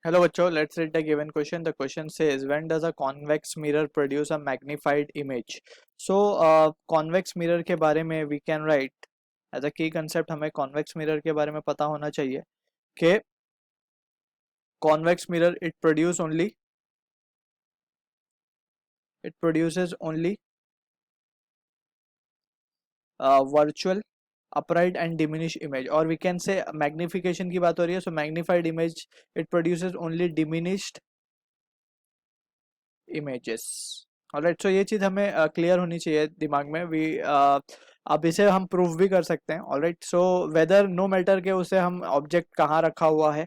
Hello बच्चों, let's read the given question. The question says, when does a convex mirror produce a magnified image? So convex mirror के बारे में we can write as a key concept. हमें convex mirror के बारे में पता होना चाहिए कि convex mirror it produces only virtual upright and diminished image, or we can say magnification की बात हो रही है. So magnified image it produces only diminished images. Alright, so ये चीज़ हमें क्लियर होनी चाहिए दिमाग में. अब इसे हम प्रूव भी कर सकते हैं. Alright, so whether no matter के उसे हम ऑब्जेक्ट कहाँ रखा हुआ है,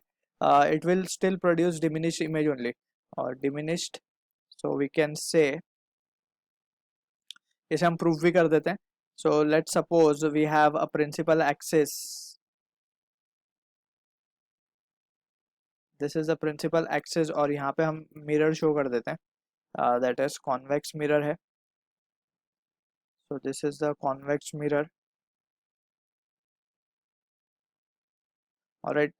it will still produce diminished image only और diminished. So we can say इसे हम प्रूव भी कर देते हैं. So let's suppose we have a principal axis. This is a principal axis और यहाँ पे हम मिरर शो कर देते हैं. दैट इज कॉन्वेक्स मिरर है. So this is the convex mirror. Alright,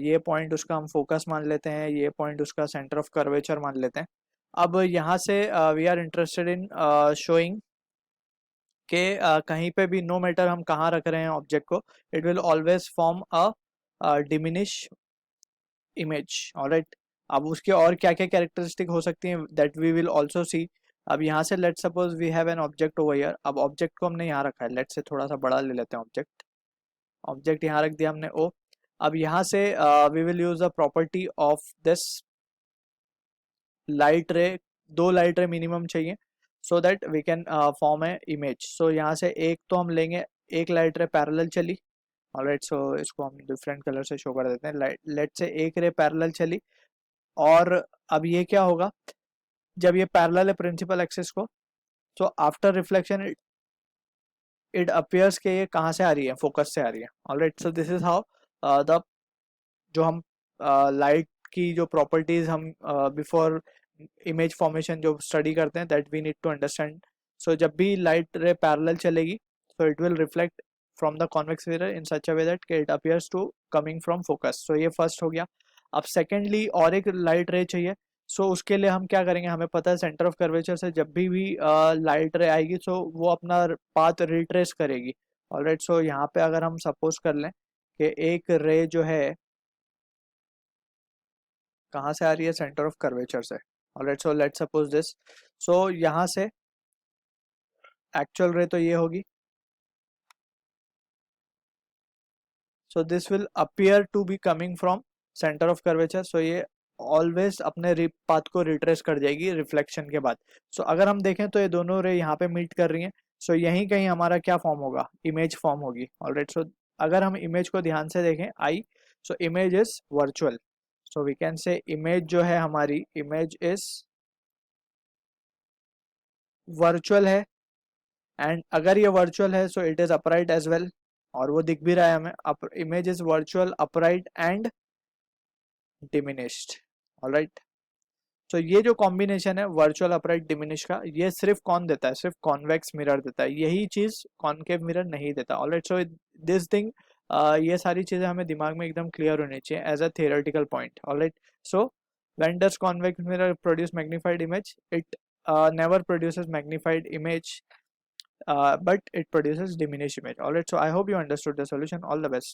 ये पॉइंट उसका हम फोकस मान लेते हैं, ये पॉइंट उसका सेंटर ऑफ कर्वेचर मान लेते हैं. अब यहाँ से we are interested in showing कि कहीं पे भी नो मैटर हम कहाँ रख रहे हैं ऑब्जेक्ट को, it will always form a diminish image. Alright, अब उसके और क्या क्या कैरेक्टरिस्टिक हो सकती हैं that we will also see. अब यहाँ से let's suppose we have an object over here. अब ऑब्जेक्ट को हमने यहाँ रखा है, लेट्स से थोड़ा सा बड़ा ले लेते हैं. ऑब्जेक्ट यहाँ रख दिया हमने ओ. अब यहाँ से we will use the property of this light ray. दो लाइट रे मिनिमम चाहिए so that we can form a image. So यहाँ से एक तो हम लेंगे, एक लाइट रे पैरेलल चली. ऑलराइट, सो इसको हम डिफरेंट कलर से शो कर देते हैं. लेट से एक रे पैरेलल चली और अब ये क्या होगा जब ये पैरेलल है प्रिंसिपल एक्सिस को, so after reflection it appears के ये कहाँ से आ रही है, फोकस से आ रही है. Alright, so this is how the जो हम लाइट की जो प्रॉपर्टीज हम बिफोर इमेज फॉर्मेशन जो स्टडी करते हैं that we need to understand. So जब भी लाइट रे पैरेलल चलेगी so it will reflect from the convex mirror in such a way that it appears to coming from focus. So ये first हो गया. अब secondly और एक light रे चाहिए. सो उसके लिए हम क्या करेंगे, हमें पता है सेंटर ऑफ कर्वेचर से जब भी लाइट रे आएगी सो वो अपना पाथ रिट्रेस करेगी. ऑलराइट, सो यहाँ पे अगर हम सपोज कर लें कि एक रे जो है कहाँ से आ रही है, सेंटर ऑफ कर्वेचर से. Alright, so let's suppose this. So यहाँ से एक्चुअल रे तो ये होगी. So this will appear to be coming from centre of curvature. So ये ऑलवेज अपने पाथ को रिट्रेस कर जाएगी रिफ्लेक्शन के बाद. सो अगर हम देखें तो ये दोनों रे यहाँ पे मीट कर रही हैं. सो यहीं कहीं हमारा क्या फॉर्म होगा, इमेज फॉर्म होगी. ऑलराइट, सो अगर हम इमेज को ध्यान से देखें आई, so image is virtual. So we can say image जो है हमारी, इमेज इज वर्चुअल है. एंड अगर ये वर्चुअल है so it is upright as well, और वो दिख भी रहा है हमें. Image is virtual, upright and diminished. Alright, तो ये जो कॉम्बिनेशन है वर्चुअल अपराइट डिमिनिश का, ये सिर्फ कौन देता है, सिर्फ कॉन्वेक्स मिरर देता है. यही चीज कॉनकेव मिरर नहीं देता. ऑलराइट, सो दिस थिंग, ये सारी चीजें हमें दिमाग में एकदम क्लियर होनी चाहिए as a theoretical point. Alright, so when does convex mirror produce magnified image, it never produces magnified image, but it produces diminished image. Alright, so I hope you understood the solution. All the best.